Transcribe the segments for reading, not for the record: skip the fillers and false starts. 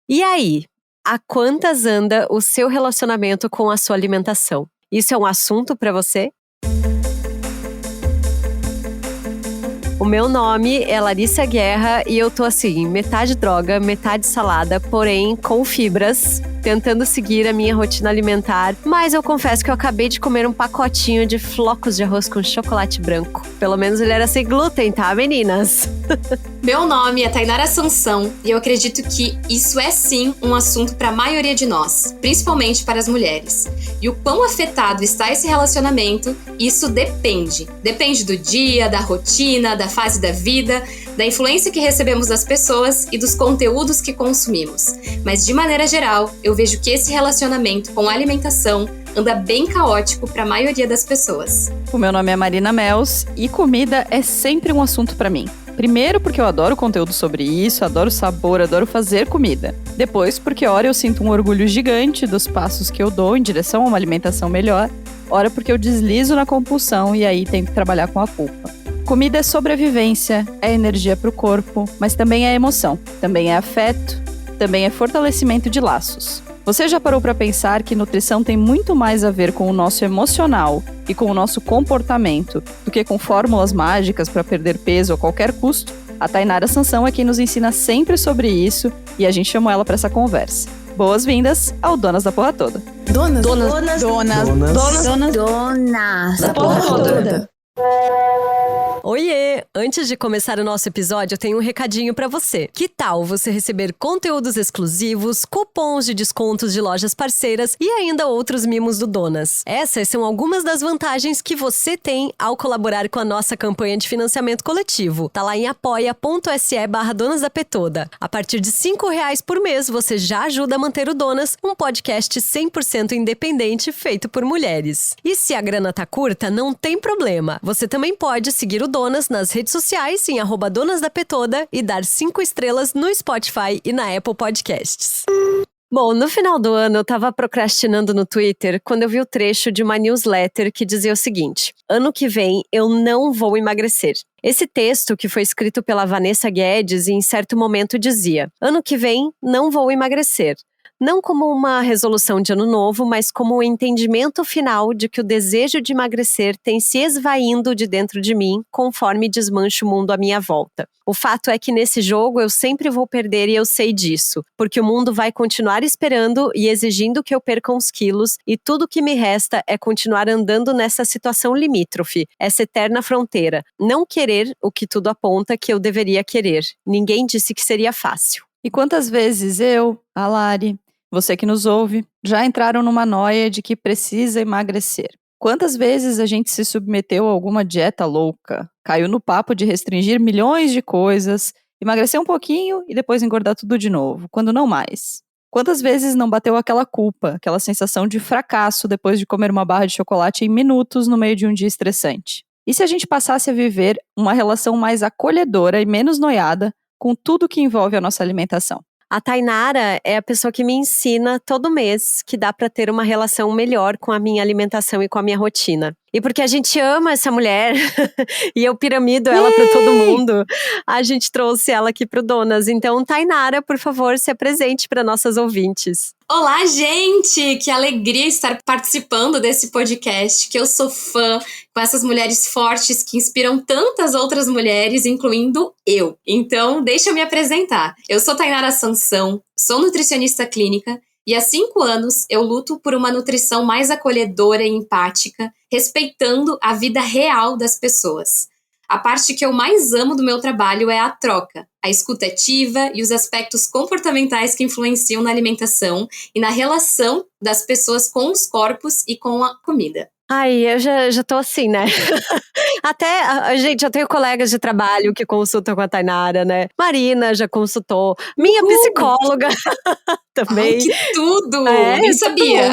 E aí, a quantas anda o seu relacionamento com a sua alimentação? Isso é um assunto para você? O meu nome é Larissa Guerra e eu tô assim, metade droga, metade salada, porém com fibras, tentando seguir a minha rotina alimentar, mas eu confesso que eu acabei de comer um pacotinho de flocos de arroz com chocolate branco. Pelo menos ele era sem glúten, tá, meninas? Meu nome é Tainara Sansão e eu acredito que isso é sim um assunto para a maioria de nós, principalmente para as mulheres. E o quão afetado está esse relacionamento, isso depende. Depende do dia, da rotina, da fase da vida, da influência que recebemos das pessoas e dos conteúdos que consumimos. Mas de maneira geral, eu vejo que esse relacionamento com a alimentação anda bem caótico para a maioria das pessoas. O meu nome é Marina Mels e comida é sempre um assunto para mim. Primeiro porque eu adoro conteúdo sobre isso, adoro sabor, adoro fazer comida. Depois porque ora eu sinto um orgulho gigante dos passos que eu dou em direção a uma alimentação melhor, ora porque eu deslizo na compulsão e aí tenho que trabalhar com a culpa. Comida é sobrevivência, é energia para o corpo, mas também é emoção, também é afeto, também é fortalecimento de laços. Você já parou para pensar que nutrição tem muito mais a ver com o nosso emocional e com o nosso comportamento do que com fórmulas mágicas para perder peso a qualquer custo? A Tainara Sansão é quem nos ensina sempre sobre isso e a gente chamou ela para essa conversa. Boas-vindas ao Donas da Porra Toda. Donas Da Porra Toda. Oiê! Antes de começar o nosso episódio, eu tenho um recadinho pra você. Que tal você receber conteúdos exclusivos, cupons de descontos de lojas parceiras e ainda outros mimos do Donas? Essas são algumas das vantagens que você tem ao colaborar com a nossa campanha de financiamento coletivo. Tá lá em apoia.se/donasdapetoda. A partir de R$5 por mês, você já ajuda a manter o Donas, um podcast 100% independente feito por mulheres. E se a grana tá curta, não tem problema. Você também pode seguir o Donas nas redes sociais em @donasdapetoda e dar 5 estrelas no Spotify e na Apple Podcasts. Bom, no final do ano eu tava procrastinando no Twitter quando eu vi o trecho de uma newsletter que dizia o seguinte: ano que vem eu não vou emagrecer. Esse texto, que foi escrito pela Vanessa Guedes, em certo momento dizia: ano que vem não vou emagrecer. Não como uma resolução de ano novo, mas como o entendimento final de que o desejo de emagrecer tem se esvaindo de dentro de mim conforme desmancha o mundo à minha volta. O fato é que nesse jogo eu sempre vou perder e eu sei disso, porque o mundo vai continuar esperando e exigindo que eu perca uns quilos e tudo que me resta é continuar andando nessa situação limítrofe, essa eterna fronteira. Não querer o que tudo aponta que eu deveria querer. Ninguém disse que seria fácil. E quantas vezes eu, a Lari, você que nos ouve, já entraram numa noia de que precisa emagrecer? Quantas vezes a gente se submeteu a alguma dieta louca, caiu no papo de restringir milhões de coisas, emagrecer um pouquinho e depois engordar tudo de novo, quando não mais? Quantas vezes não bateu aquela culpa, aquela sensação de fracasso depois de comer uma barra de chocolate em minutos no meio de um dia estressante? E se a gente passasse a viver uma relação mais acolhedora e menos noiada com tudo que envolve a nossa alimentação? A Tainara é a pessoa que me ensina todo mês que dá pra ter uma relação melhor com a minha alimentação e com a minha rotina. E porque a gente ama essa mulher e eu piramido ela pra todo mundo, a gente trouxe ela aqui pro Donas. Então, Tainara, por favor, se apresente para nossas ouvintes. Olá, gente! Que alegria estar participando desse podcast, que eu sou fã com essas mulheres fortes que inspiram tantas outras mulheres, incluindo eu. Então, deixa eu me apresentar. Eu sou Tainara Sansão, sou nutricionista clínica e há 5 anos eu luto por uma nutrição mais acolhedora e empática, respeitando a vida real das pessoas. A parte que eu mais amo do meu trabalho é a troca, a escuta ativa e os aspectos comportamentais que influenciam na alimentação e na relação das pessoas com os corpos e com a comida. Ai, eu já tô assim, né? Até, gente, eu tenho colegas de trabalho que consultam com a Tainara, né? Marina já consultou. Minha psicóloga também. Ai, que tudo! É, Nem sabia.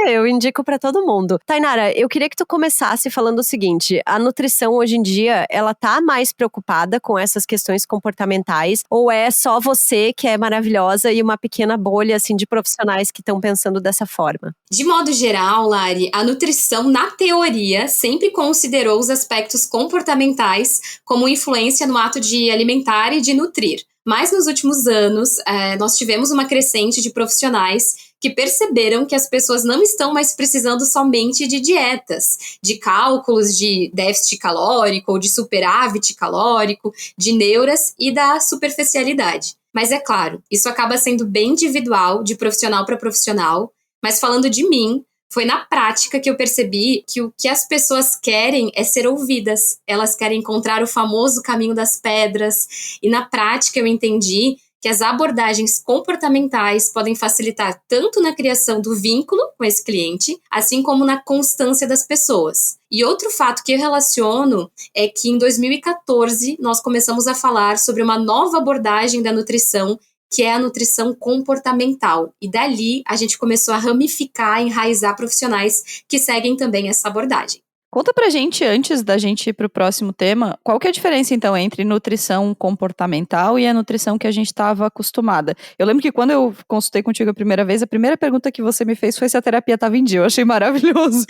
Eu indico pra todo mundo. Tainara, eu queria que tu começasse falando o seguinte: a nutrição hoje em dia, ela tá mais preocupada com essas questões comportamentais? Ou é só você que é maravilhosa e uma pequena bolha, assim, de profissionais que estão pensando dessa forma? De modo geral, Lari, a nutrição, na teoria, sempre considerou os aspectos comportamentais como influência no ato de alimentar e de nutrir. Mas nos últimos anos, nós tivemos uma crescente de profissionais que perceberam que as pessoas não estão mais precisando somente de dietas, de cálculos de déficit calórico ou de superávit calórico, de neuras e da superficialidade. Mas é claro, isso acaba sendo bem individual, de profissional para profissional. Mas falando de mim, foi na prática que eu percebi que o que as pessoas querem é ser ouvidas. Elas querem encontrar o famoso caminho das pedras. E na prática eu entendi que as abordagens comportamentais podem facilitar tanto na criação do vínculo com esse cliente, assim como na constância das pessoas. E outro fato que eu relaciono é que em 2014 nós começamos a falar sobre uma nova abordagem da nutrição, que é a nutrição comportamental. E dali a gente começou a ramificar, enraizar profissionais que seguem também essa abordagem. Conta pra gente, antes da gente ir pro próximo tema, qual que é a diferença, então, entre nutrição comportamental e a nutrição que a gente estava acostumada? Eu lembro que quando eu consultei contigo a primeira vez, a primeira pergunta que você me fez foi se a terapia estava em dia. Eu achei maravilhoso.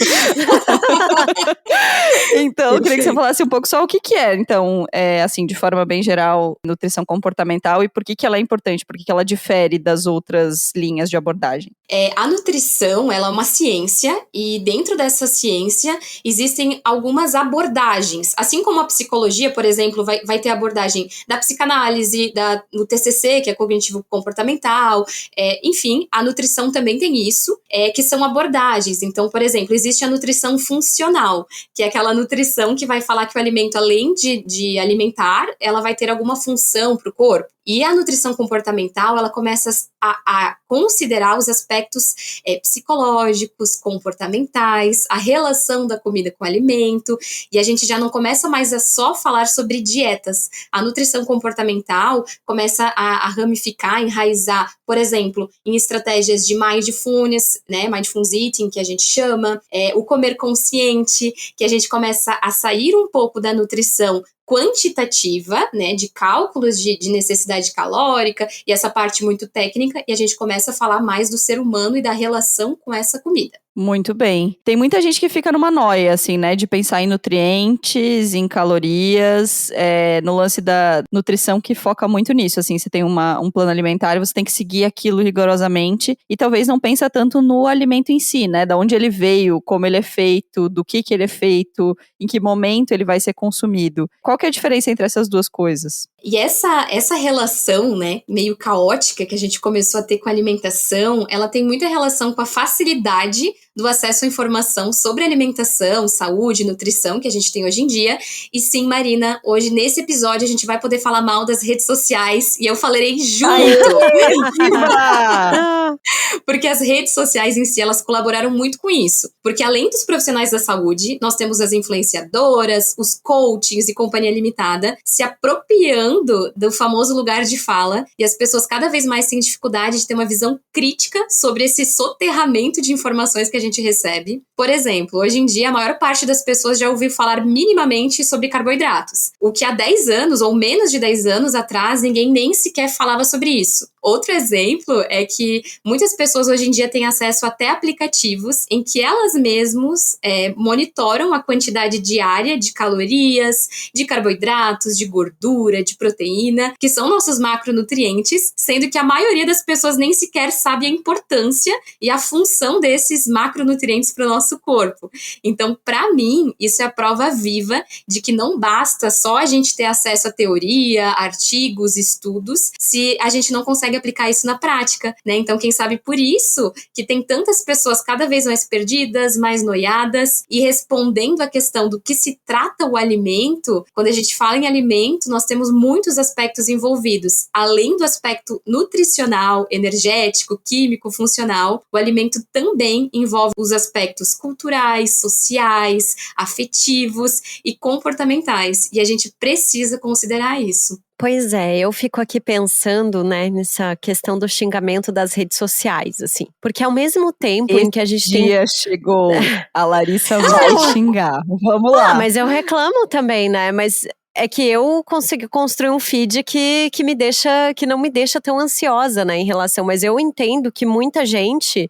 Então, eu queria que você falasse um pouco só o que é, então, assim, de forma bem geral, nutrição comportamental e por que ela é importante, por que ela difere das outras linhas de abordagem. A nutrição, ela é uma ciência e dentro dessa ciência existem algumas abordagens. Assim como a psicologia, por exemplo, vai ter abordagem da psicanálise, do TCC, que é cognitivo-comportamental, enfim, a nutrição também tem isso, que são abordagens. Então, por exemplo, existe a nutrição funcional, que é aquela nutrição que vai falar que o alimento, além de alimentar, ela vai ter alguma função para o corpo. E a nutrição comportamental, ela começa a considerar os aspectos psicológicos, comportamentais, a relação da comida com o alimento, e a gente já não começa mais a só falar sobre dietas. A nutrição comportamental começa a ramificar, enraizar, por exemplo, em estratégias de mindfulness, né, mindfulness eating, que a gente chama, o comer consciente, que a gente começa a sair um pouco da nutrição quantitativa, né, de cálculos de necessidade calórica e essa parte muito técnica, e a gente começa a falar mais do ser humano e da relação com essa comida. Muito bem. Tem muita gente que fica numa noia, assim, né, de pensar em nutrientes, em calorias, no lance da nutrição que foca muito nisso, assim, você tem um plano alimentar, você tem que seguir aquilo rigorosamente e talvez não pensa tanto no alimento em si, né, da onde ele veio, como ele é feito, do que ele é feito, em que momento ele vai ser consumido. Qual que é a diferença entre essas duas coisas? E essa relação, né, meio caótica que a gente começou a ter com a alimentação, ela tem muita relação com a facilidade do acesso à informação sobre alimentação, saúde, nutrição que a gente tem hoje em dia. E sim, Marina, hoje nesse episódio a gente vai poder falar mal das redes sociais e eu falarei junto. Porque as redes sociais em si, elas colaboraram muito com isso. Porque além dos profissionais da saúde, nós temos as influenciadoras, os coachings e companhia limitada se apropriando do famoso lugar de fala, e as pessoas cada vez mais têm dificuldade de ter uma visão crítica sobre esse soterramento de informações que a gente recebe. Por exemplo, hoje em dia a maior parte das pessoas já ouviu falar minimamente sobre carboidratos, o que há 10 anos ou menos de 10 anos atrás ninguém nem sequer falava sobre isso. Outro exemplo é que muitas pessoas hoje em dia têm acesso até a aplicativos em que elas mesmas monitoram a quantidade diária de calorias, de carboidratos, de gordura, de proteína, que são nossos macronutrientes, sendo que a maioria das pessoas nem sequer sabe a importância e a função desses macronutrientes para o nosso corpo. Então, para mim, isso é a prova viva de que não basta só a gente ter acesso à teoria, artigos, estudos, se a gente não consegue aplicar isso na prática, né? Então, quem sabe por isso que tem tantas pessoas cada vez mais perdidas, mais noiadas, e respondendo à questão do que se trata o alimento. Quando a gente fala em alimento, nós temos muitos aspectos envolvidos. Além do aspecto nutricional, energético, químico, funcional, o alimento também envolve os aspectos culturais, sociais, afetivos e comportamentais. E a gente precisa considerar isso. Pois é, eu fico aqui pensando, né, nessa questão do xingamento das redes sociais, assim. Porque ao mesmo tempo em que a gente tem... dia chegou, a Larissa vai xingar. Vamos lá. Mas eu reclamo também, né, mas É que eu consigo construir um feed que não me deixa tão ansiosa, né, em relação. Mas eu entendo que muita gente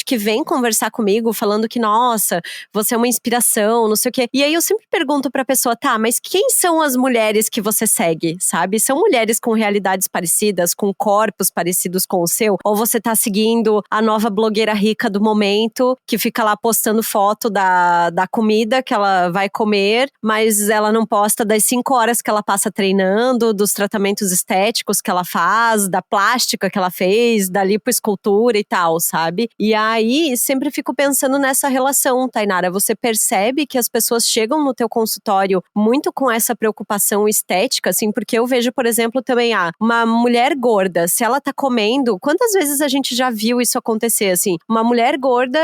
que vem conversar comigo falando que, nossa, você é uma inspiração, não sei o quê. E aí eu sempre pergunto pra pessoa, tá, mas quem são as mulheres que você segue, sabe? São mulheres com realidades parecidas, com corpos parecidos com o seu? Ou você tá seguindo a nova blogueira rica do momento, que fica lá postando foto da comida que ela vai comer, mas ela não posta das 5 horas que ela passa treinando, dos tratamentos estéticos que ela faz, da plástica que ela fez, da lipoescultura e tal, sabe? E aí, sempre fico pensando nessa relação, Tainara. Você percebe que as pessoas chegam no teu consultório muito com essa preocupação estética, assim, porque eu vejo, por exemplo, também, uma mulher gorda, se ela tá comendo, quantas vezes a gente já viu isso acontecer, assim? Uma mulher gorda,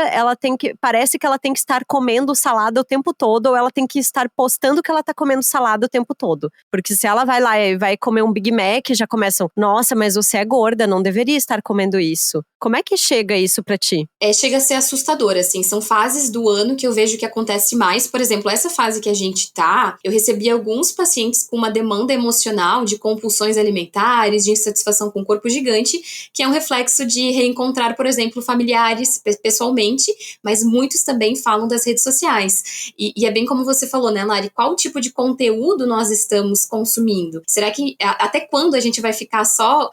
parece que ela tem que estar comendo salada o tempo todo, ou ela tem que estar postando que ela tá comendo salada o tempo todo. Porque se ela vai lá e vai comer um Big Mac, já começam, nossa, mas você é gorda, não deveria estar comendo isso. Como é que chega isso pra ti? Chega a ser assustador, assim, são fases do ano que eu vejo que acontece mais. Por exemplo, essa fase que a gente tá, eu recebi alguns pacientes com uma demanda emocional de compulsões alimentares, de insatisfação com o corpo gigante, que é um reflexo de reencontrar, por exemplo, familiares pessoalmente, mas muitos também falam das redes sociais. E é bem como você falou, né, Lari? Qual tipo de conteúdo nós estamos consumindo? Será que até quando a gente vai ficar só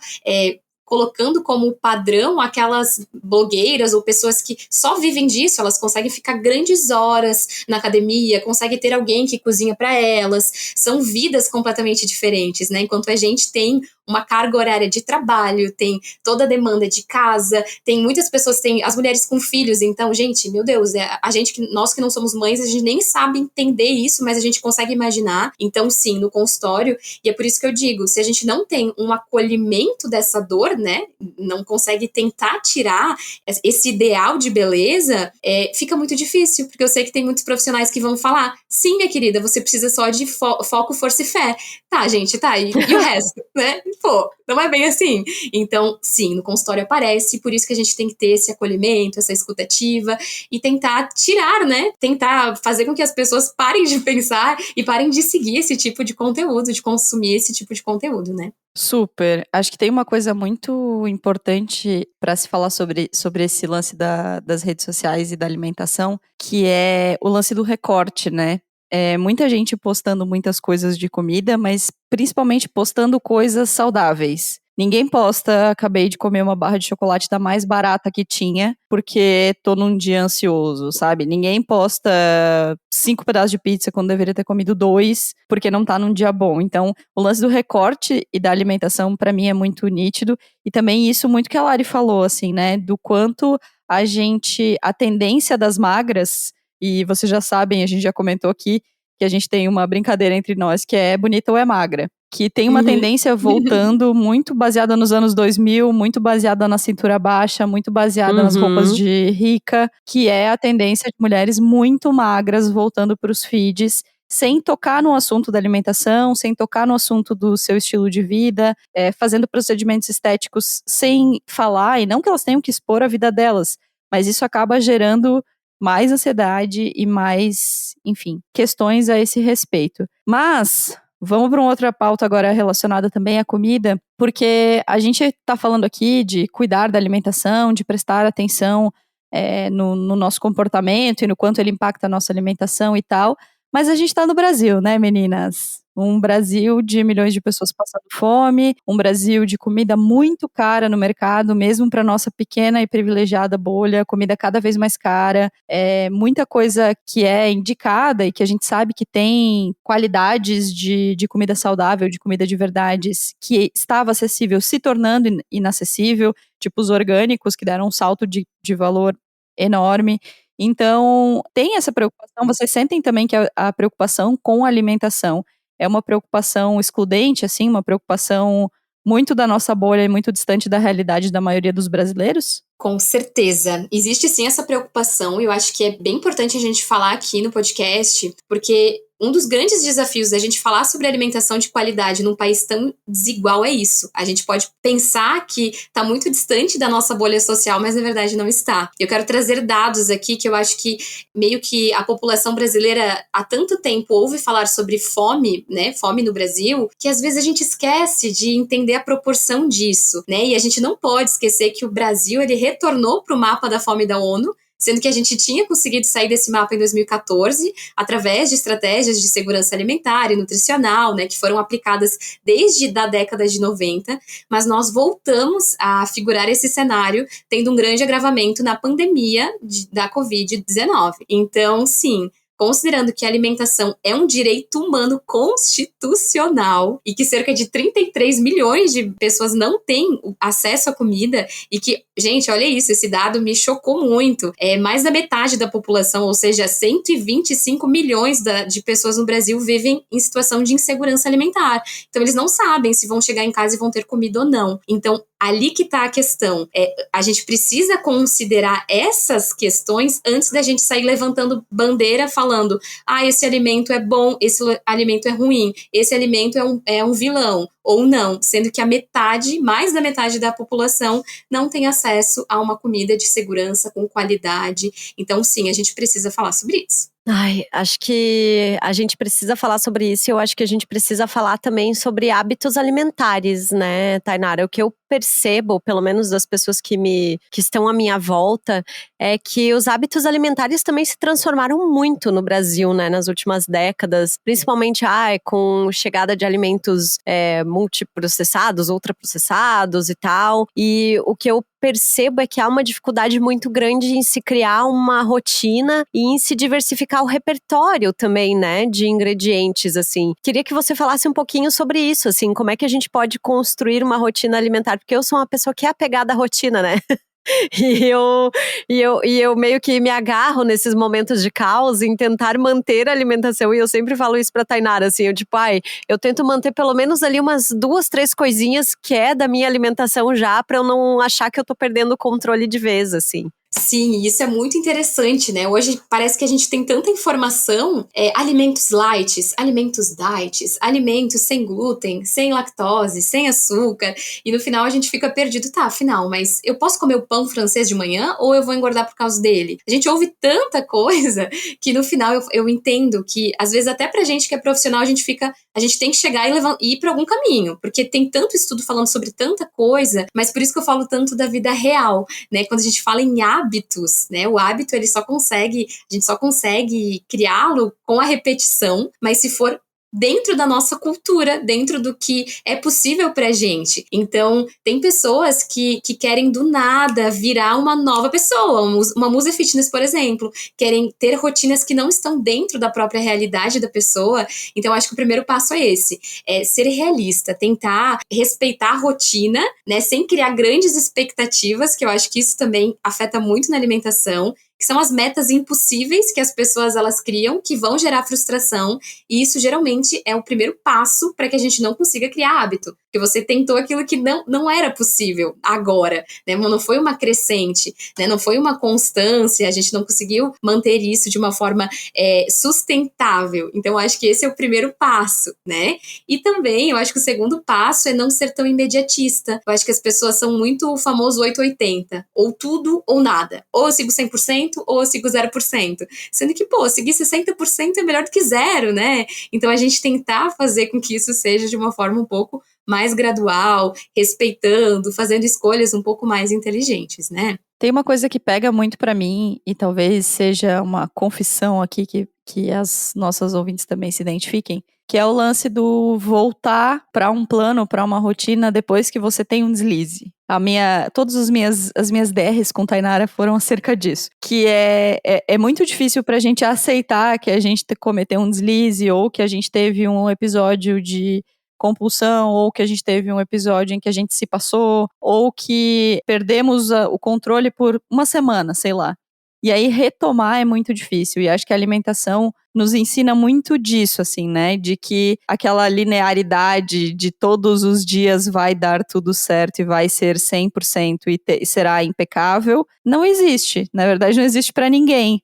colocando como padrão aquelas blogueiras ou pessoas que só vivem disso? Elas conseguem ficar grandes horas na academia, conseguem ter alguém que cozinha para elas, são vidas completamente diferentes, né? Enquanto a gente tem uma carga horária de trabalho, tem toda a demanda de casa, tem muitas pessoas, tem as mulheres com filhos, então, gente, meu Deus, nós que não somos mães, a gente nem sabe entender isso, mas a gente consegue imaginar. Então, sim, no consultório, e é por isso que eu digo, se a gente não tem um acolhimento dessa dor, né, não consegue tentar tirar esse ideal de beleza, fica muito difícil, porque eu sei que tem muitos profissionais que vão falar, sim, minha querida, você precisa só de foco, força e fé. Tá, gente, tá, e o resto, né? Pô, não é bem assim. Então, sim, no consultório aparece, por isso que a gente tem que ter esse acolhimento, essa escutativa e tentar tirar, né? Tentar fazer com que as pessoas parem de pensar e parem de seguir esse tipo de conteúdo, de consumir esse tipo de conteúdo, né? Super. Acho que tem uma coisa muito importante para se falar sobre esse lance das redes sociais e da alimentação, que é o lance do recorte, né? Muita gente postando muitas coisas de comida, mas principalmente postando coisas saudáveis. Ninguém posta, acabei de comer uma barra de chocolate da mais barata que tinha, porque tô num dia ansioso, sabe? Ninguém posta 5 pedaços de pizza quando deveria ter comido 2, porque não tá num dia bom. Então, o lance do recorte e da alimentação, pra mim, é muito nítido. E também isso muito que a Lari falou, assim, né? Do quanto a tendência das magras, e vocês já sabem, a gente já comentou aqui, que a gente tem uma brincadeira entre nós, que é bonita ou é magra. Que tem uma tendência voltando muito baseada nos anos 2000, muito baseada na cintura baixa, muito baseada nas roupas de rica, que é a tendência de mulheres muito magras voltando para os feeds, sem tocar no assunto da alimentação, sem tocar no assunto do seu estilo de vida, fazendo procedimentos estéticos sem falar, e não que elas tenham que expor a vida delas, mas isso acaba gerando mais ansiedade e mais, enfim, questões a esse respeito. Mas vamos para uma outra pauta agora relacionada também à comida, porque a gente está falando aqui de cuidar da alimentação, de prestar atenção no nosso comportamento e no quanto ele impacta a nossa alimentação e tal, mas a gente está no Brasil, né, meninas? Um Brasil de milhões de pessoas passando fome, um Brasil de comida muito cara no mercado, mesmo para nossa pequena e privilegiada bolha, comida cada vez mais cara, muita coisa que é indicada e que a gente sabe que tem qualidades de comida saudável, de comida de verdades, que estava acessível, se tornando inacessível, tipo os orgânicos, que deram um salto de valor enorme. Então, tem essa preocupação, vocês sentem também que a preocupação com a alimentação é uma preocupação excludente, assim, uma preocupação muito da nossa bolha e muito distante da realidade da maioria dos brasileiros? Com certeza. Existe sim essa preocupação e eu acho que é bem importante a gente falar aqui no podcast, porque um dos grandes desafios da gente falar sobre alimentação de qualidade num país tão desigual é isso. A gente pode pensar que está muito distante da nossa bolha social, mas na verdade não está. Eu quero trazer dados aqui que eu acho que meio que a população brasileira há tanto tempo ouve falar sobre fome, né, fome no Brasil, que às vezes a gente esquece de entender a proporção disso, né, e a gente não pode esquecer que o Brasil, ele retornou para o mapa da fome da ONU, sendo que a gente tinha conseguido sair desse mapa em 2014, através de estratégias de segurança alimentar e nutricional, né, que foram aplicadas desde a década de 90, mas nós voltamos a figurar esse cenário, tendo um grande agravamento na pandemia da Covid-19. Então, sim, considerando que a alimentação é um direito humano constitucional e que cerca de 33 milhões de pessoas não têm acesso à comida e que, gente, olha isso, esse dado me chocou muito. Mais da metade da população, ou seja, 125 milhões de pessoas no Brasil vivem em situação de insegurança alimentar. Então, eles não sabem se vão chegar em casa e vão ter comida ou não. Então, ali que está a questão. A gente precisa considerar essas questões antes da gente sair levantando bandeira falando, esse alimento é bom, esse alimento é ruim, esse alimento é um vilão, ou não, sendo que mais da metade da população não tem acesso a uma comida de segurança, com qualidade. Então, sim, a gente precisa falar sobre isso. Acho que a gente precisa falar sobre isso e eu acho que a gente precisa falar também sobre hábitos alimentares, né, Tainara? O que eu percebo, pelo menos das pessoas que estão à minha volta, é que os hábitos alimentares também se transformaram muito no Brasil, né, nas últimas décadas, principalmente com chegada de alimentos multiprocessados, ultraprocessados e tal, e o que eu percebo é que há uma dificuldade muito grande em se criar uma rotina e em se diversificar o repertório também, né, de ingredientes, assim. Queria que você falasse um pouquinho sobre isso, assim, como é que a gente pode construir uma rotina alimentar, porque eu sou uma pessoa que é apegada à rotina, né? E eu meio que me agarro nesses momentos de caos em tentar manter a alimentação, e eu sempre falo isso pra Tainara, assim, eu tento manter pelo menos ali umas 2, 3 coisinhas que é da minha alimentação já, pra eu não achar que eu tô perdendo o controle de vez, assim. Sim, isso é muito interessante, né? Hoje parece que a gente tem tanta informação, alimentos light, alimentos diets, alimentos sem glúten, sem lactose, sem açúcar, e no final a gente fica perdido, afinal, mas eu posso comer o pão francês de manhã ou eu vou engordar por causa dele? A gente ouve tanta coisa que no final eu entendo que, às vezes até pra gente que é profissional, a gente tem que chegar e ir pra algum caminho, porque tem tanto estudo falando sobre tanta coisa, mas por isso que eu falo tanto da vida real, né? Quando a gente fala em hábitos, né? O hábito, a gente só consegue criá-lo com a repetição, mas se for dentro da nossa cultura, dentro do que é possível pra gente. Então, tem pessoas que querem do nada virar uma nova pessoa, uma musa fitness, por exemplo, querem ter rotinas que não estão dentro da própria realidade da pessoa. Então, acho que o primeiro passo é esse, ser realista, tentar respeitar a rotina, né, sem criar grandes expectativas, que eu acho que isso também afeta muito na alimentação, que são as metas impossíveis que as pessoas elas criam, que vão gerar frustração, e isso geralmente é o primeiro passo para que a gente não consiga criar hábito, porque você tentou aquilo que não era possível agora, né? Não foi uma crescente, né? Não foi uma constância, a gente não conseguiu manter isso de uma forma sustentável. Então, acho que esse é o primeiro passo, né? E também, eu acho que o segundo passo é não ser tão imediatista. Eu acho que as pessoas são muito o famoso 880, ou tudo ou nada. Ou eu sigo 100%, ou eu sigo 0%. Sendo que, seguir 60% é melhor do que zero, né? Então, a gente tentar fazer com que isso seja de uma forma um pouco mais gradual, respeitando, fazendo escolhas um pouco mais inteligentes, né? Tem uma coisa que pega muito pra mim, e talvez seja uma confissão aqui que as nossas ouvintes também se identifiquem, que é o lance do voltar para um plano, para uma rotina depois que você tem um deslize. Todas as minhas DRs com Tainara foram acerca disso. Que é muito difícil pra gente aceitar que a gente cometeu um deslize, ou que a gente teve um episódio de compulsão, ou que a gente teve um episódio em que a gente se passou, ou que perdemos o controle por uma semana, sei lá. E aí retomar é muito difícil, e acho que a alimentação nos ensina muito disso, assim, né, de que aquela linearidade de todos os dias vai dar tudo certo e vai ser 100% e será impecável, não existe, na verdade não existe para ninguém.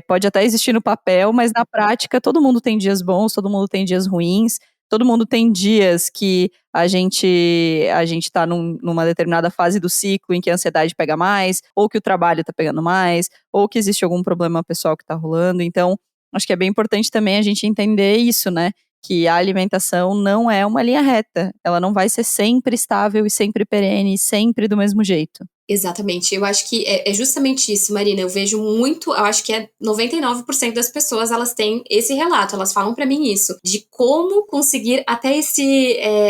Pode até existir no papel, mas na prática todo mundo tem dias bons, todo mundo tem dias ruins, todo mundo tem dias que a gente tá numa determinada fase do ciclo em que a ansiedade pega mais, ou que o trabalho tá pegando mais, ou que existe algum problema pessoal que tá rolando. Então, acho que é bem importante também a gente entender isso, né? Que a alimentação não é uma linha reta. Ela não vai ser sempre estável e sempre perene, sempre do mesmo jeito. Exatamente, eu acho que é justamente isso, Marina, eu vejo muito, eu acho que 99% das pessoas, elas têm esse relato, elas falam pra mim isso, de como conseguir até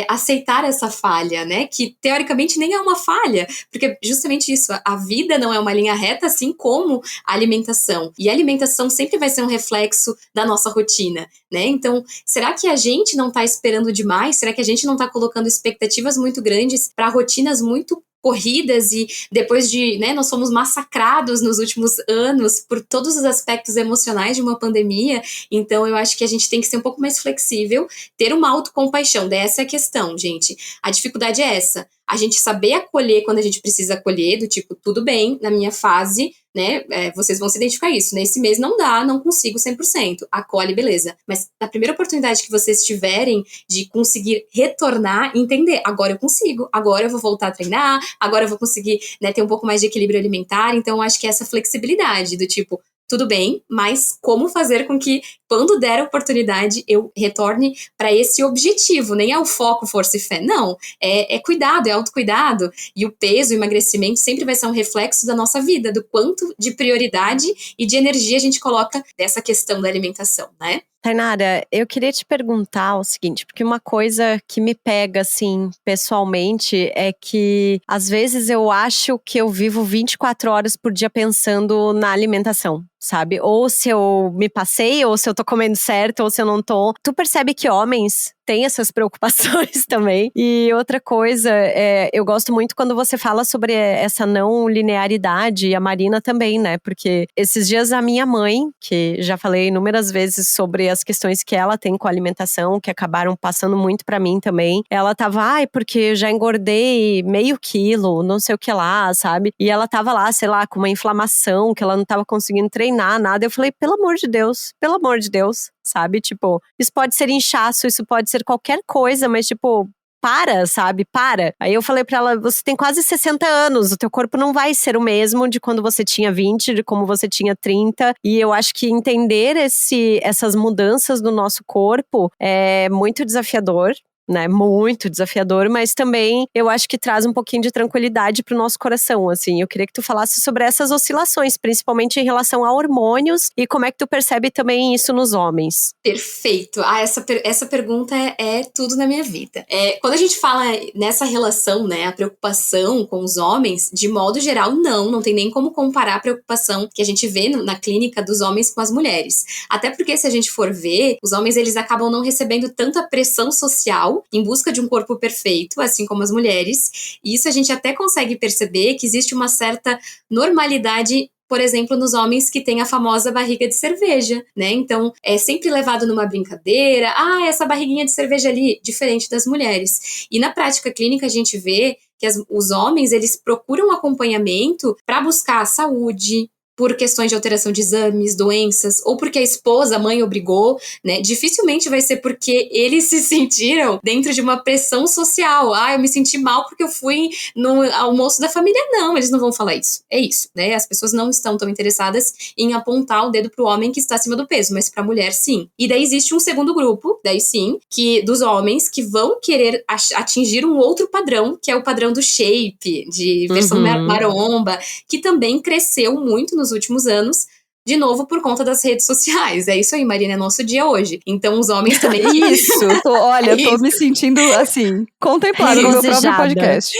aceitar essa falha, né, que teoricamente nem é uma falha, porque justamente isso, a vida não é uma linha reta, assim como a alimentação, e a alimentação sempre vai ser um reflexo da nossa rotina, né, então, será que a gente não tá esperando demais? Será que a gente não tá colocando expectativas muito grandes para rotinas muito corridas e depois de, né, nós fomos massacrados nos últimos anos por todos os aspectos emocionais de uma pandemia, então eu acho que a gente tem que ser um pouco mais flexível, ter uma autocompaixão, dessa é a questão, gente. A dificuldade é essa, a gente saber acolher quando a gente precisa acolher, do tipo, tudo bem, na minha fase, né, vocês vão se identificar isso, nesse mês não dá, não consigo 100%, acolhe, beleza, mas na primeira oportunidade que vocês tiverem de conseguir retornar, entender, agora eu consigo, agora eu vou voltar a treinar, agora eu vou conseguir, né, ter um pouco mais de equilíbrio alimentar, então eu acho que essa flexibilidade do tipo, tudo bem, mas como fazer com que, quando der a oportunidade, eu retorne para esse objetivo, nem é o foco, força e fé, não, é cuidado, é autocuidado, e o peso, o emagrecimento sempre vai ser um reflexo da nossa vida, do quanto de prioridade e de energia a gente coloca nessa questão da alimentação, né? Tainara, eu queria te perguntar o seguinte, porque uma coisa que me pega, assim, pessoalmente, é que às vezes eu acho que eu vivo 24 horas por dia pensando na alimentação, sabe? Ou se eu me passei, ou se eu tô comendo certo, ou se eu não tô. Tu percebe que homens têm essas preocupações também? E outra coisa, eu gosto muito quando você fala sobre essa não linearidade, e a Marina também, né? Porque esses dias a minha mãe, que já falei inúmeras vezes sobre as questões que ela tem com a alimentação, que acabaram passando muito pra mim também, ela tava, porque eu já engordei meio quilo, não sei o que lá, sabe? E ela tava lá, sei lá, com uma inflamação, que ela não tava conseguindo treinar, nada. Eu falei, pelo amor de Deus, sabe? Tipo, isso pode ser inchaço, isso pode ser qualquer coisa, mas tipo, sabe? Para. Aí eu falei pra ela, você tem quase 60 anos, o teu corpo não vai ser o mesmo de quando você tinha 20, de como você tinha 30. E eu acho que entender essas mudanças do nosso corpo é muito desafiador. Né, muito desafiador, mas também eu acho que traz um pouquinho de tranquilidade pro nosso coração, assim. Eu queria que tu falasse sobre essas oscilações, principalmente em relação a hormônios e como é que tu percebe também isso nos homens. Perfeito. Essa pergunta é tudo na minha vida. Quando a gente fala nessa relação, né, a preocupação com os homens, de modo geral, não tem nem como comparar a preocupação que a gente vê na clínica dos homens com as mulheres. Até porque, se a gente for ver, os homens, eles acabam não recebendo tanta pressão social em busca de um corpo perfeito, assim como as mulheres. E isso a gente até consegue perceber que existe uma certa normalidade, por exemplo, nos homens que têm a famosa barriga de cerveja, né? Então, é sempre levado numa brincadeira, essa barriguinha de cerveja ali, diferente das mulheres. E na prática clínica a gente vê que os homens, eles procuram acompanhamento para buscar a saúde, por questões de alteração de exames, doenças, ou porque a esposa, a mãe obrigou, né? Dificilmente vai ser porque eles se sentiram dentro de uma pressão social. Eu me senti mal porque eu fui no almoço da família. Não, eles não vão falar isso. É isso, né? As pessoas não estão tão interessadas em apontar o dedo pro homem que está acima do peso, mas pra mulher, sim. E daí existe um segundo grupo, daí sim, dos homens que vão querer atingir um outro padrão, que é o padrão do shape, de versão maromba, que também cresceu muito nos últimos anos, de novo por conta das redes sociais. É isso aí, Marina, é nosso dia hoje. Então os homens também... Tô me sentindo assim, contemplada no meu próprio podcast.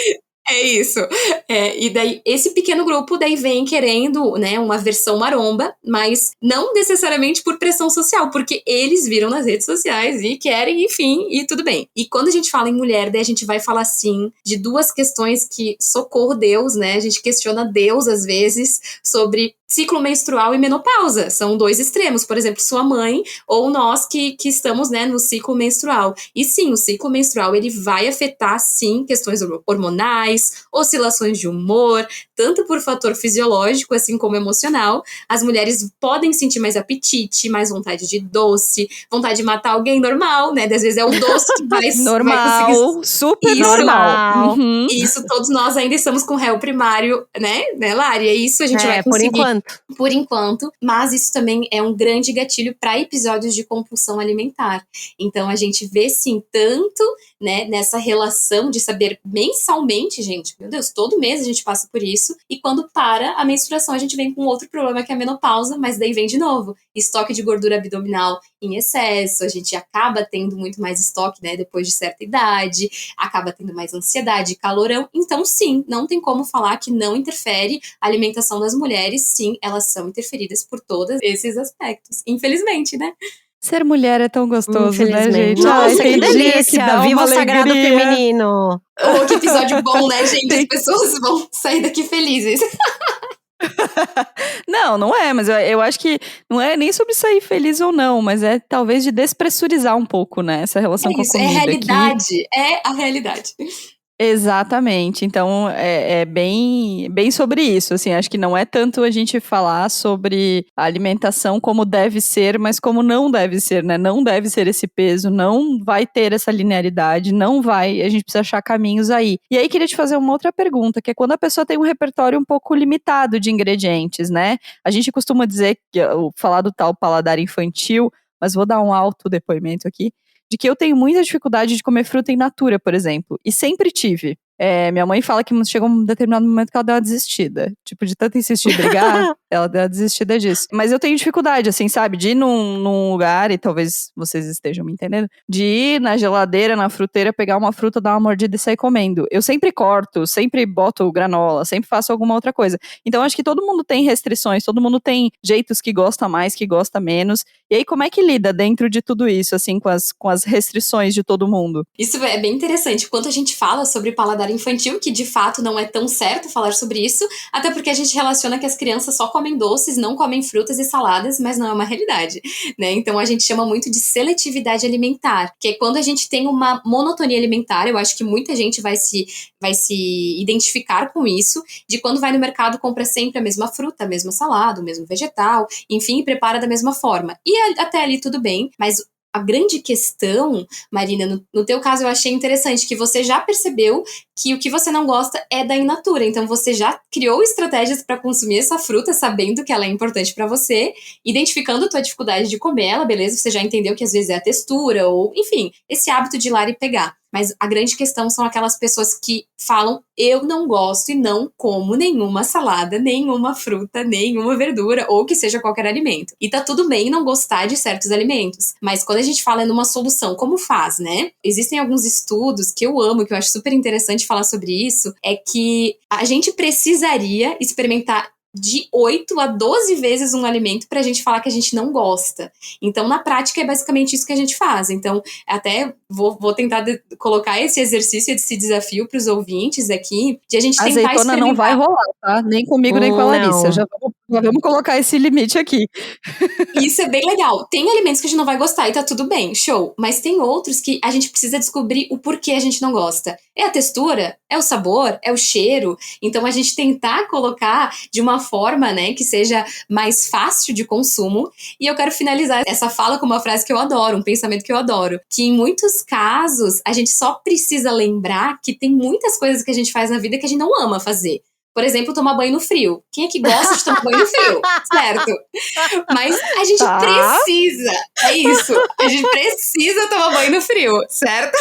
É isso. E daí, esse pequeno grupo daí vem querendo, né, uma versão maromba, mas não necessariamente por pressão social, porque eles viram nas redes sociais e querem, enfim, e tudo bem. E quando a gente fala em mulher, daí a gente vai falar, sim, de duas questões que, socorro Deus, né, a gente questiona Deus, às vezes, sobre ciclo menstrual e menopausa. São dois extremos. Por exemplo, sua mãe ou nós que estamos, né, no ciclo menstrual. E sim, o ciclo menstrual ele vai afetar, sim, questões hormonais, oscilações de humor, tanto por fator fisiológico, assim como emocional. As mulheres podem sentir mais apetite, mais vontade de doce, vontade de matar alguém normal, né? Às vezes é o doce que vai Normal, conseguir... super Isso. normal. Uhum. E isso, todos nós ainda estamos com réu primário, né, Lari? É isso, a gente vai conseguir. Por enquanto. Mas isso também é um grande gatilho para episódios de compulsão alimentar. Então, a gente vê, sim, tanto, né, nessa relação de saber mensalmente, gente, meu Deus, todo mês a gente passa por isso. E quando para a menstruação, a gente vem com outro problema que é a menopausa, mas daí vem de novo. Estoque de gordura abdominal em excesso, a gente acaba tendo muito mais estoque, né, depois de certa idade, acaba tendo mais ansiedade, calorão. Então, sim, não tem como falar que não interfere a alimentação das mulheres. Sim, elas são interferidas por todos esses aspectos. Infelizmente, né? Ser mulher é tão gostoso, né, gente? Nossa, Ai, que delícia! que dá Viva uma o sagrado alegria. feminino! Oh, que episódio bom, né, gente? As pessoas vão sair daqui felizes. Não é, mas eu acho que não é nem sobre sair feliz ou não, mas é talvez de despressurizar um pouco, né, essa relação com a comida. É realidade, é a realidade. Exatamente, então é bem sobre isso, assim, acho que não é tanto a gente falar sobre a alimentação como deve ser, mas como não deve ser, né, não deve ser esse peso, não vai ter essa linearidade, não vai, a gente precisa achar caminhos aí. E aí queria te fazer uma outra pergunta, que é quando a pessoa tem um repertório um pouco limitado de ingredientes, né, a gente costuma dizer, falar do tal paladar infantil, mas vou dar um alto depoimento aqui, de que eu tenho muita dificuldade de comer fruta in natura, por exemplo. E sempre tive. Minha mãe fala que chegou um determinado momento que ela deu uma desistida. Tipo, de tanto insistir em brigar, ela deu uma desistida disso. Mas eu tenho dificuldade, assim, sabe? De ir num lugar, e talvez vocês estejam me entendendo, de ir na geladeira, na fruteira, pegar uma fruta, dar uma mordida e sair comendo. Eu sempre corto, sempre boto granola, sempre faço alguma outra coisa. Então, acho que todo mundo tem restrições, todo mundo tem jeitos que gosta mais, que gosta menos. E aí, como é que lida dentro de tudo isso, assim, com as restrições de todo mundo? Isso é bem interessante. Quando a gente fala sobre paladar infantil, que de fato não é tão certo falar sobre isso, até porque a gente relaciona que as crianças só comem doces, não comem frutas e saladas, mas não é uma realidade, né? Então a gente chama muito de seletividade alimentar, que é quando a gente tem uma monotonia alimentar. Eu acho que muita gente vai se identificar com isso, de quando vai no mercado, compra sempre a mesma fruta, a mesma salada, o mesmo vegetal, enfim, prepara da mesma forma. E até ali tudo bem, mas a grande questão, Marina, no teu caso eu achei interessante que você já percebeu que o que você não gosta é da in natura, então você já criou estratégias para consumir essa fruta, sabendo que ela é importante para você, identificando a tua dificuldade de comer ela, beleza? Você já entendeu que às vezes é a textura, ou enfim, esse hábito de ir lá e pegar. Mas a grande questão são aquelas pessoas que falam, eu não gosto e não como nenhuma salada, nenhuma fruta, nenhuma verdura, ou que seja qualquer alimento. E tá tudo bem não gostar de certos alimentos. Mas quando a gente fala numa solução, como faz, né? Existem alguns estudos que eu amo, que eu acho super interessante falar sobre isso, é que a gente precisaria experimentar de 8 a 12 vezes um alimento pra gente falar que a gente não gosta. Então, na prática, é basicamente isso que a gente faz. Então, até vou tentar colocar esse exercício, esse desafio pros ouvintes aqui, de a gente tentar experimentar. Azeitona não vai rolar, tá? Nem comigo, nem com a Larissa. Já vamos colocar esse limite aqui. Isso é bem legal. Tem alimentos que a gente não vai gostar e tá tudo bem, show. Mas tem outros que a gente precisa descobrir o porquê a gente não gosta. É a textura? É o sabor? É o cheiro? Então, a gente tentar colocar de uma forma, né, que seja mais fácil de consumo. E eu quero finalizar essa fala com uma frase que eu adoro, um pensamento que eu adoro, que em muitos casos a gente só precisa lembrar que tem muitas coisas que a gente faz na vida que a gente não ama fazer. Por exemplo, tomar banho no frio. Quem é que gosta de tomar banho no frio? Certo? Mas a gente precisa. É isso. A gente precisa tomar banho no frio, certo?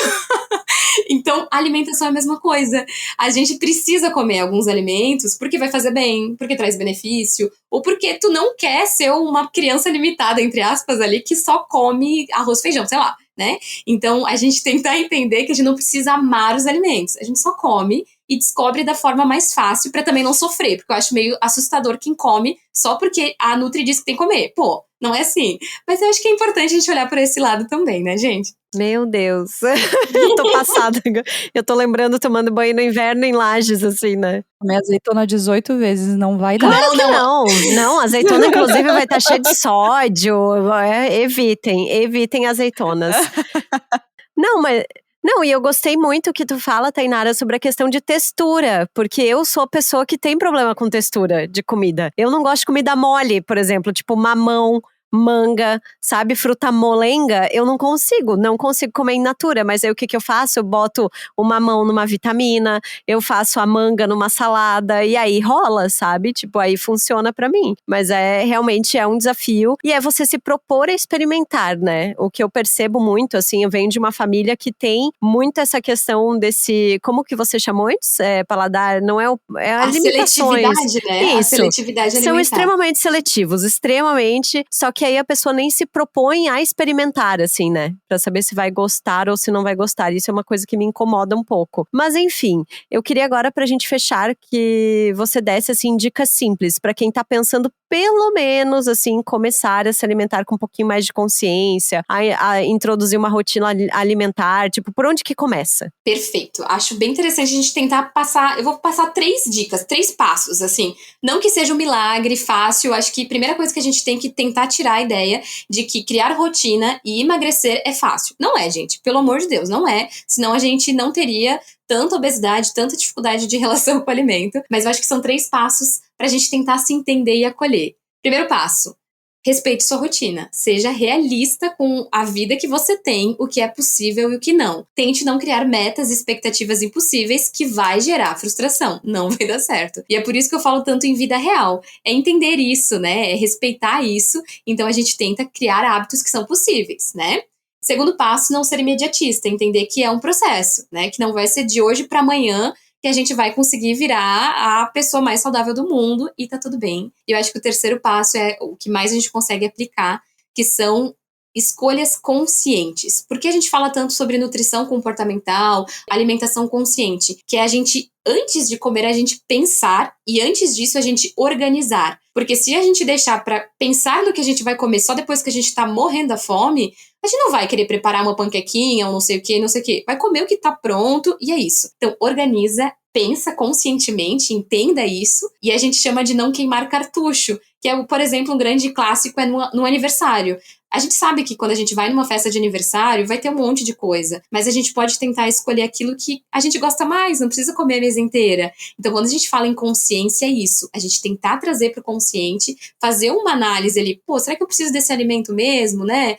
Então, a alimentação é a mesma coisa. A gente precisa comer alguns alimentos porque vai fazer bem, porque traz benefício, ou porque tu não quer ser uma criança limitada, entre aspas, ali, que só come arroz e feijão, sei lá, né? Então, a gente tentar entender que a gente não precisa amar os alimentos. A gente só come e descobre da forma mais fácil pra também não sofrer, porque eu acho meio assustador quem come só porque a Nutri diz que tem que comer. Pô, não é assim. Mas eu acho que é importante a gente olhar por esse lado também, né, gente? Meu Deus. Eu tô passada. Eu tô lembrando tomando banho no inverno em Lages, assim, né? Comer azeitona 18 vezes não vai dar. Claro que não. Azeitona, inclusive, vai estar cheia de sódio. Evitem azeitonas. Não, e eu gostei muito que tu fala, Tainara, sobre a questão de textura, porque eu sou a pessoa que tem problema com textura de comida. Eu não gosto de comida mole, por exemplo, tipo mamão, manga, sabe, fruta molenga, eu não consigo comer in natura, mas aí o que eu faço? Eu boto o mamão numa vitamina, eu faço a manga numa salada, e aí rola, sabe, tipo, aí funciona pra mim, mas realmente é um desafio, e é você se propor a experimentar, né, o que eu percebo muito, assim, eu venho de uma família que tem muito essa questão desse, como que você chamou antes? Paladar, não é a seletividade, né? Isso. A seletividade alimentar. São extremamente seletivos, só que aí a pessoa nem se propõe a experimentar, assim, né? Pra saber se vai gostar ou se não vai gostar. Isso é uma coisa que me incomoda um pouco. Mas enfim, eu queria agora pra gente fechar que você desse, assim, dicas simples pra quem tá pensando pelo menos, assim, começar a se alimentar com um pouquinho mais de consciência, a introduzir uma rotina alimentar, tipo, por onde que começa? Perfeito. Acho bem interessante a gente tentar passar, eu vou passar 3 dicas, 3 passos, assim. Não que seja um milagre fácil, acho que a primeira coisa que a gente tem que tentar tirar a ideia de que criar rotina e emagrecer é fácil. Não é, gente. Pelo amor de Deus, não é. Senão a gente não teria tanta obesidade, tanta dificuldade de relação com o alimento. Mas eu acho que são 3 passos pra gente tentar se entender e acolher. Primeiro passo. Respeite sua rotina. Seja realista com a vida que você tem, o que é possível e o que não. Tente não criar metas e expectativas impossíveis que vai gerar frustração. Não vai dar certo. E é por isso que eu falo tanto em vida real. É entender isso, né? É respeitar isso. Então a gente tenta criar hábitos que são possíveis, né? Segundo passo, não ser imediatista. Entender que é um processo, né? Que não vai ser de hoje para amanhã que a gente vai conseguir virar a pessoa mais saudável do mundo e tá tudo bem. E eu acho que o terceiro passo é o que mais a gente consegue aplicar, que são escolhas conscientes. Por que a gente fala tanto sobre nutrição comportamental, alimentação consciente? Que é a gente, antes de comer, a gente pensar e antes disso a gente organizar. Porque se a gente deixar pra pensar no que a gente vai comer só depois que a gente tá morrendo da fome, a gente não vai querer preparar uma panquequinha ou não sei o que, não sei o que. Vai comer o que tá pronto e é isso. Então, organiza, pensa conscientemente, entenda isso. E a gente chama de não queimar cartucho, que é, por exemplo, um grande clássico é no aniversário. A gente sabe que quando a gente vai numa festa de aniversário, vai ter um monte de coisa. Mas a gente pode tentar escolher aquilo que a gente gosta mais, não precisa comer a mesa inteira. Então, quando a gente fala em consciência, é isso. A gente tentar trazer pro consciente, fazer uma análise ali. Pô, será que eu preciso desse alimento mesmo, né?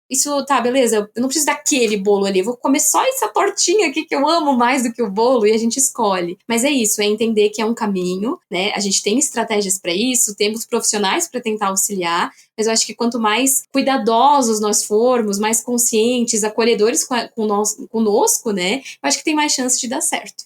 Isso, tá, beleza, eu não preciso daquele bolo ali, eu vou comer só essa tortinha aqui que eu amo mais do que o bolo, e a gente escolhe. Mas é isso, é entender que é um caminho, né? A gente tem estratégias para isso, temos profissionais para tentar auxiliar, mas eu acho que quanto mais cuidadosos nós formos, mais conscientes, acolhedores conosco, né? Eu acho que tem mais chance de dar certo.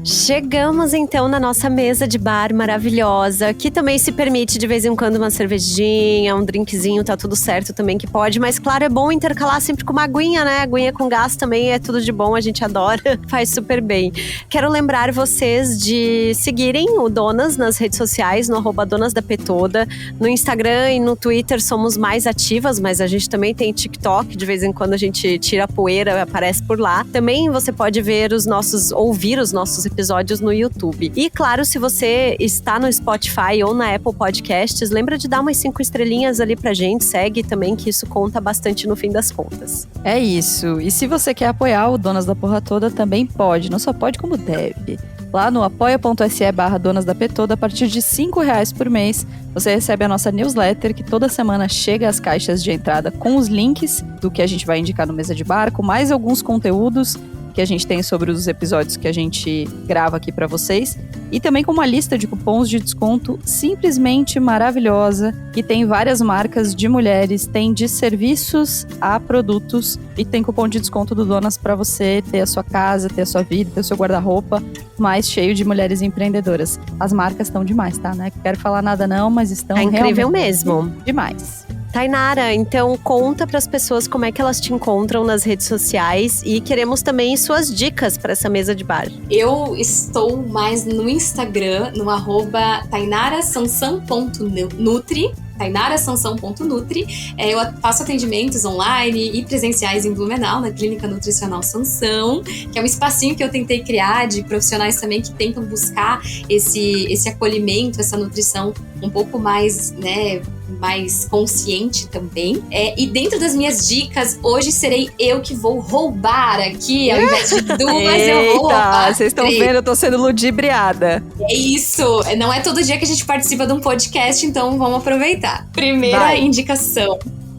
Chegamos então na nossa mesa de bar maravilhosa, que também se permite de vez em quando uma cervejinha, um drinkzinho, tá tudo certo também que pode, mas claro, é bom intercalar sempre com uma aguinha, né? Aguinha com gás também é tudo de bom, a gente adora, faz super bem. Quero lembrar vocês de seguirem o Donas nas redes sociais, no @donasdapetoda, no Instagram e no Twitter somos mais ativas, mas a gente também tem TikTok, de vez em quando a gente tira a poeira, aparece por lá. Também você pode ouvir os nossos episódios no YouTube. E claro, se você está no Spotify ou na Apple Podcasts, lembra de dar umas 5 estrelinhas ali pra gente, segue também, que isso conta bastante no fim das contas. É isso. E se você quer apoiar o Donas da Porra Toda, também pode. Não só pode, como deve. Lá no apoia.se/donasdapetoda, a partir de R$5 por mês, você recebe a nossa newsletter, que toda semana chega às caixas de entrada com os links do que a gente vai indicar no Mesa de Bar, com mais alguns conteúdos que a gente tem sobre os episódios que a gente grava aqui pra vocês. E também com uma lista de cupons de desconto simplesmente maravilhosa, que tem várias marcas de mulheres, tem de serviços a produtos, e tem cupom de desconto do Donas pra você ter a sua casa, ter a sua vida, ter o seu guarda-roupa mais cheio de mulheres empreendedoras. As marcas estão demais, tá? Não quero falar nada não, mas estão incrível mesmo. Demais. Tainara, então conta pras pessoas como é que elas te encontram nas redes sociais e queremos também suas dicas para essa mesa de bar. Eu estou mais no Instagram, no @tainarasansan.nutri. tainarasansan.nutri. Eu faço atendimentos online e presenciais em Blumenau, na Clínica Nutricional Sansão, que é um espacinho que eu tentei criar de profissionais também que tentam buscar esse acolhimento, essa nutrição um pouco mais, né, mais consciente também. E dentro das minhas dicas, hoje serei eu que vou roubar aqui, ao invés de duas, eu vou roubar. Vocês estão vendo, eu tô sendo ludibriada. É isso! Não é todo dia que a gente participa de um podcast, então vamos aproveitar. Primeira indicação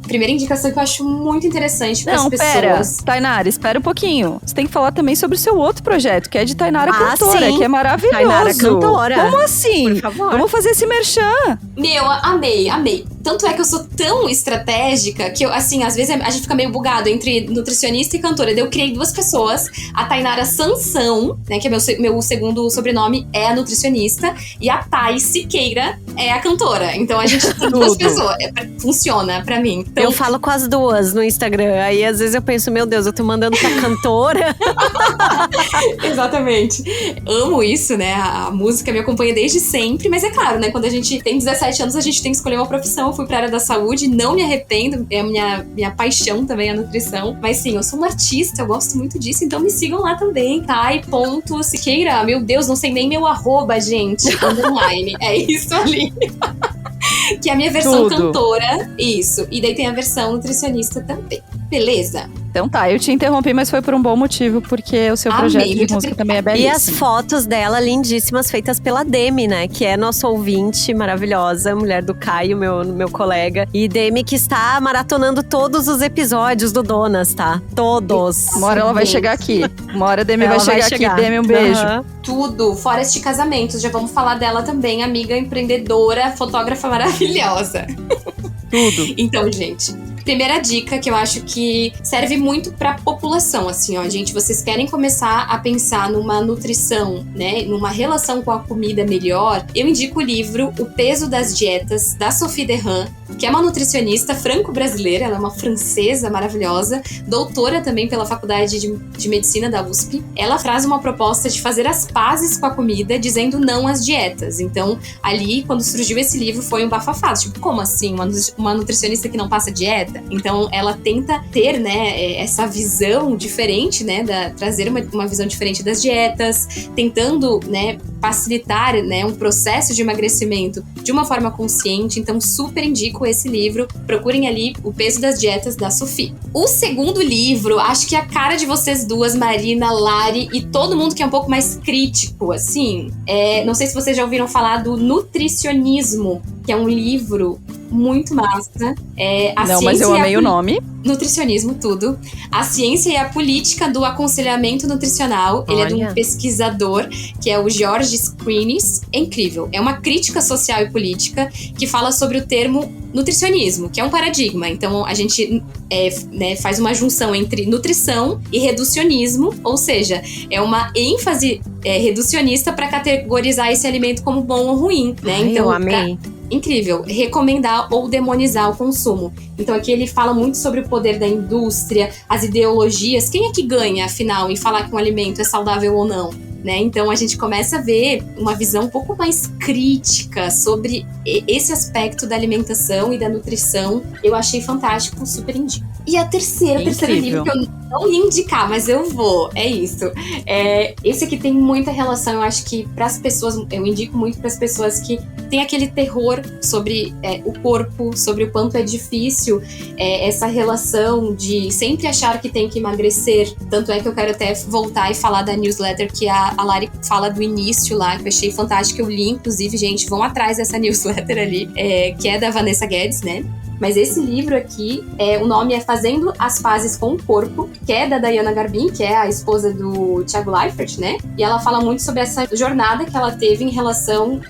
que eu acho muito interessante para as pessoas. Pera, Tainara, espera um pouquinho. Você tem que falar também sobre o seu outro projeto, que é de Tainara Cantora, sim. que é maravilhoso. Tainara Cantora. Como assim? Por favor. Vamos fazer esse merchan. Meu, amei. Tanto é que eu sou tão estratégica que eu, assim, às vezes a gente fica meio bugado entre nutricionista e cantora. Daí eu criei duas pessoas, a Tainara Sansão, né, que é meu segundo sobrenome, é a nutricionista, e a Thay Siqueira é a cantora. Então a gente tem duas pessoas. Funciona pra mim. Então, eu falo com as duas no Instagram. Aí às vezes eu penso, meu Deus, eu tô mandando pra cantora. Exatamente. Amo isso, né? A música me acompanha desde sempre, mas é claro, né? Quando a gente tem 17 anos, a gente tem que escolher uma profissão. Eu fui pra área da saúde, não me arrependo, é a minha paixão também a nutrição. Mas sim, eu sou uma artista, eu gosto muito disso, então me sigam lá também, Thay.Siqueira. Meu Deus, não sei nem meu @, gente, online. É isso ali. Que é a minha versão cantora, isso. E daí tem a versão nutricionista também. Beleza? Então tá, eu te interrompi, mas foi por um bom motivo, porque o seu projeto de música também é belíssimo. E as fotos dela, lindíssimas, feitas pela Demi, né? Que é nosso ouvinte maravilhosa, mulher do Caio, meu colega. E Demi que está maratonando todos os episódios do Donas, tá? Todos. Uma hora ela vai chegar aqui. Uma hora a Demi vai chegar aqui. Demi, um beijo. Tudo, fora este casamento. Já vamos falar dela também, amiga empreendedora, fotógrafa maravilhosa. Tudo. Então, gente, primeira dica que eu acho que serve muito pra população, assim, ó, gente, vocês querem começar a pensar numa nutrição, né, numa relação com a comida melhor, eu indico o livro O Peso das Dietas, da Sophie Derham, que é uma nutricionista franco-brasileira, ela é uma francesa maravilhosa, doutora também pela Faculdade de Medicina da USP. Ela traz uma proposta de fazer as pazes com a comida, dizendo não às dietas. Então, ali, quando surgiu esse livro, foi um bafafá. Tipo, como assim? Uma nutricionista que não passa dieta? Então, ela tenta ter, né, essa visão diferente, né, trazer uma visão diferente das dietas, tentando, né, facilitar, né, um processo de emagrecimento de uma forma consciente. Então, super indico esse livro. Procurem ali O Peso das Dietas, da Sophie. O segundo livro, acho que é a cara de vocês duas, Marina, Lari e todo mundo que é um pouco mais crítico, assim. Não sei se vocês já ouviram falar do Nutricionismo, que é um livro muito massa. Não, mas eu amei o nome. Nutricionismo, tudo. A ciência e a política do aconselhamento nutricional. Ele é de um pesquisador, que é o George Skrinis. É incrível. É uma crítica social e política que fala sobre o termo nutricionismo, que é um paradigma. Então, a gente né, faz uma junção entre nutrição e reducionismo, ou seja, é uma ênfase reducionista para categorizar esse alimento como bom ou ruim, né? Então, eu amei. Incrível, recomendar ou demonizar o consumo. Então aqui ele fala muito sobre o poder da indústria, as ideologias, quem é que ganha, afinal, em falar que um alimento é saudável ou não, né? Então a gente começa a ver uma visão um pouco mais crítica sobre esse aspecto da alimentação e da nutrição. Eu achei fantástico, super indico. E a terceiro livro que eu não ia indicar, mas eu vou, é isso. Esse aqui tem muita relação, eu acho que para as pessoas, eu indico muito para as pessoas que têm aquele terror sobre o corpo, sobre o quanto é difícil essa relação de sempre achar que tem que emagrecer. Tanto é que eu quero até voltar e falar da newsletter que a Lari fala do início lá, que eu achei fantástico, eu li, inclusive, gente, vão atrás dessa newsletter ali, que é da Vanessa Guedes, né? Mas esse livro aqui, o nome é Fazendo as Pazes com o Corpo, que é da Diana Garbin, que é a esposa do Thiago Leifert, né? E ela fala muito sobre essa jornada que ela teve em relação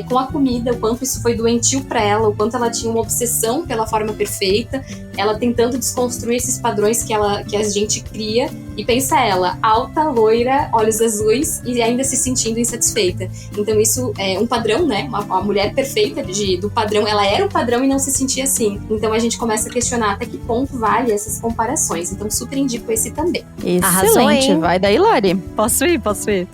com a comida, o quanto isso foi doentio pra ela, o quanto ela tinha uma obsessão pela forma perfeita, ela tentando desconstruir esses padrões que a gente cria, e pensa ela, alta, loira, olhos azuis e ainda se sentindo insatisfeita. Então isso é um padrão, né? Uma mulher perfeita do padrão, ela era o padrão e não se sentia assim. Então a gente começa a questionar até que ponto vale essas comparações. Então super indico esse também. Excelente, vai daí, Lari. Posso ir?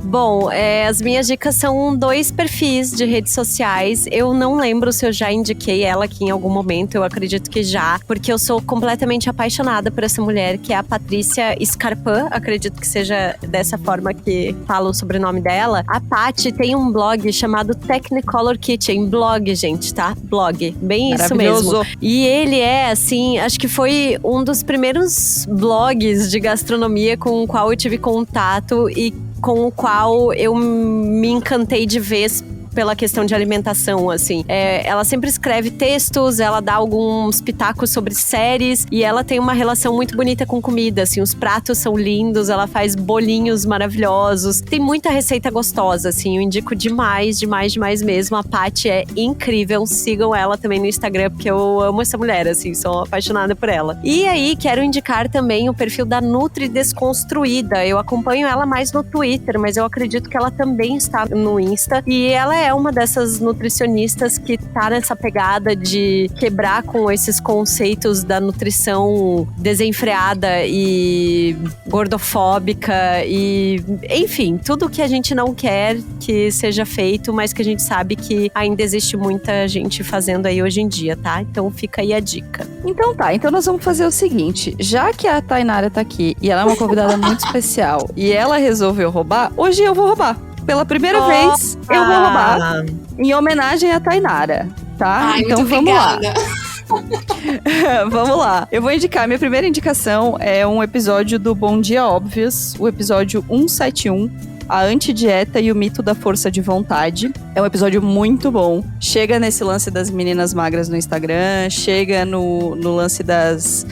Bom, as minhas dicas são 2 perfis de redes sociais. Eu não lembro se eu já indiquei ela aqui em algum momento, eu acredito que já, porque eu sou completamente apaixonada por essa mulher, que é a Patrícia Scarpin, acredito que seja dessa forma que fala o sobrenome dela. A Paty tem um blog chamado Technicolor Kitchen, blog, gente, tá? Blog, bem isso mesmo. E ele é, assim, acho que foi um dos primeiros blogs de gastronomia com o qual eu tive contato e com o qual eu me encantei de vez pela questão de alimentação, assim. Ela sempre escreve textos, ela dá alguns pitacos sobre séries e ela tem uma relação muito bonita com comida, assim. Os pratos são lindos, ela faz bolinhos maravilhosos. Tem muita receita gostosa, assim. Eu indico demais mesmo. A Paty é incrível. Sigam ela também no Instagram, porque eu amo essa mulher, assim. Sou apaixonada por ela. E aí, quero indicar também o perfil da Nutri Desconstruída. Eu acompanho ela mais no Twitter, mas eu acredito que ela também está no Insta. E ela é uma dessas nutricionistas que tá nessa pegada de quebrar com esses conceitos da nutrição desenfreada e gordofóbica e, enfim, tudo que a gente não quer que seja feito, mas que a gente sabe que ainda existe muita gente fazendo aí hoje em dia, tá? Então fica aí a dica. Então tá, então nós vamos fazer o seguinte, já que a Tainara tá aqui e ela é uma convidada muito especial e ela resolveu roubar, hoje eu vou roubar. Pela primeira vez, eu vou roubar em homenagem a Tainara, tá? Ai, então vamos lá. Vamos lá. Eu vou indicar, minha primeira indicação é um episódio do Bom Dia Óbvios, o episódio 171, a antidieta e o mito da força de vontade. É um episódio muito bom. Chega nesse lance das meninas magras no Instagram, chega no lance das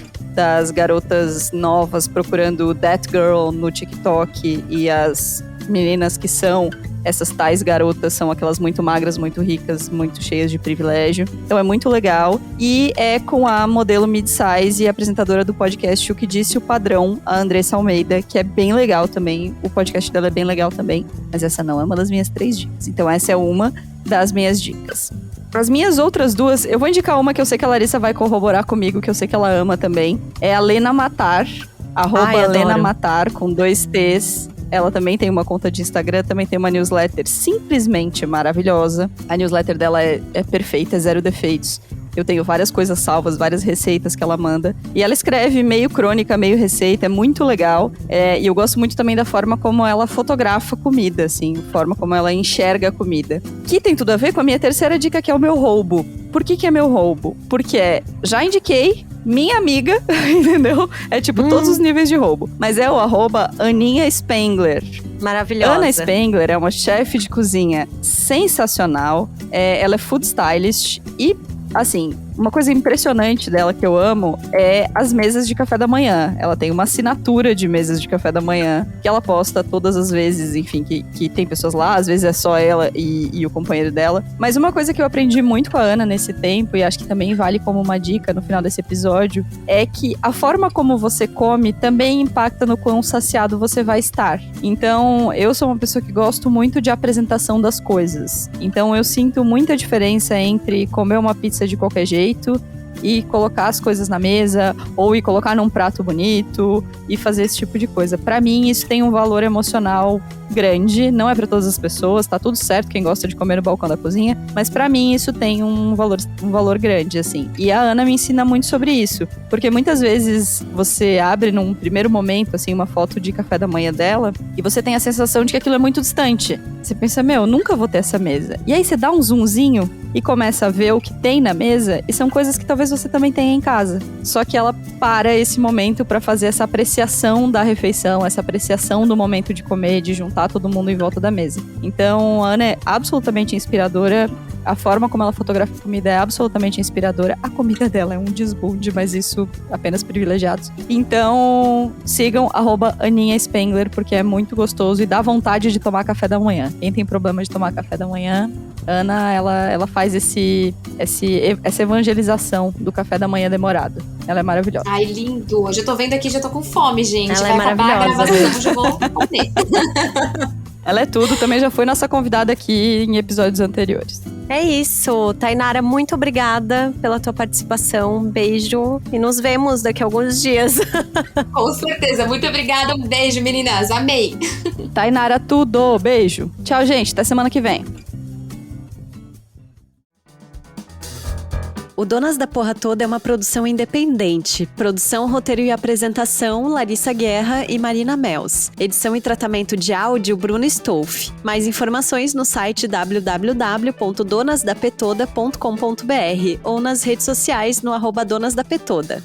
garotas novas procurando That Girl no TikTok e as meninas que são essas tais garotas são aquelas muito magras, muito ricas, muito cheias de privilégio. Então é muito legal. E é com a modelo mid-size e apresentadora do podcast O Que Disse o Padrão, a Andressa Almeida, que é bem legal também. O podcast dela é bem legal também, mas essa não é uma das minhas 3 dicas. Então essa é uma das minhas dicas. As minhas outras 2, eu vou indicar uma que eu sei que a Larissa vai corroborar comigo, que eu sei que ela ama também. É a Lena Matar, @Lena Matar, com 2 T's. Ela também tem uma conta de Instagram, também tem uma newsletter simplesmente maravilhosa. A newsletter dela é perfeita, é 0 defeitos. Eu tenho várias coisas salvas, várias receitas que ela manda. E ela escreve meio crônica, meio receita, é muito legal. E eu gosto muito também da forma como ela fotografa comida, assim, a forma como ela enxerga a comida. Que tem tudo a ver com a minha terceira dica, que é o meu roubo. Por que é meu roubo? Porque já indiquei, minha amiga, entendeu? É tipo todos os níveis de roubo. Mas é o @Aninha Spengler. Maravilhosa. Ana Spengler é uma chefe de cozinha sensacional. Ela é food stylist e, assim, uma coisa impressionante dela que eu amo é as mesas de café da manhã. Ela tem uma assinatura de mesas de café da manhã que ela posta todas as vezes, enfim, que tem pessoas lá, às vezes é só ela e o companheiro dela. Mas uma coisa que eu aprendi muito com a Ana nesse tempo, e acho que também vale como uma dica no final desse episódio, é que a forma como você come também impacta no quão saciado você vai estar. Então, eu sou uma pessoa que gosto muito de apresentação das coisas. Então, eu sinto muita diferença entre comer uma pizza de qualquer jeito e colocar as coisas na mesa, ou ir colocar num prato bonito e fazer esse tipo de coisa. Pra mim, isso tem um valor emocional grande, não é pra todas as pessoas, tá tudo certo quem gosta de comer no balcão da cozinha, mas pra mim isso tem um valor grande, assim. E a Ana me ensina muito sobre isso, porque muitas vezes você abre num primeiro momento, assim, uma foto de café da manhã dela, e você tem a sensação de que aquilo é muito distante. Você pensa, nunca vou ter essa mesa. E aí você dá um zoomzinho e começa a ver o que tem na mesa, e são coisas que talvez você também tenha em casa. Só que ela para esse momento pra fazer essa apreciação da refeição, essa apreciação do momento de comer, de juntar todo mundo em volta da mesa. Então, a Ana é absolutamente inspiradora. A forma como ela fotografa a comida é absolutamente inspiradora. A comida dela é um desbunde, mas isso apenas privilegiados. Então, sigam @Aninha Spengler, porque é muito gostoso e dá vontade de tomar café da manhã. Quem tem problema de tomar café da manhã, Ana, ela faz essa evangelização do café da manhã demorado. Ela é maravilhosa. Ai, lindo. Hoje eu tô vendo aqui, já tô com fome, gente. Ela vai é acabar a maravilhosa. gravação, já vou comer. Ela é tudo, também já foi nossa convidada aqui em episódios anteriores. É isso. Tainara, muito obrigada pela tua participação. Um beijo e nos vemos daqui a alguns dias. Com certeza. Muito obrigada. Um beijo, meninas. Amei. Tainara, tudo. Beijo. Tchau, gente. Até semana que vem. O Donas da Porra Toda é uma produção independente. Produção, roteiro e apresentação, Larissa Guerra e Marina Mels. Edição e tratamento de áudio, Bruno Stolf. Mais informações no site www.donasdapetoda.com.br ou nas redes sociais no @donasdapetoda.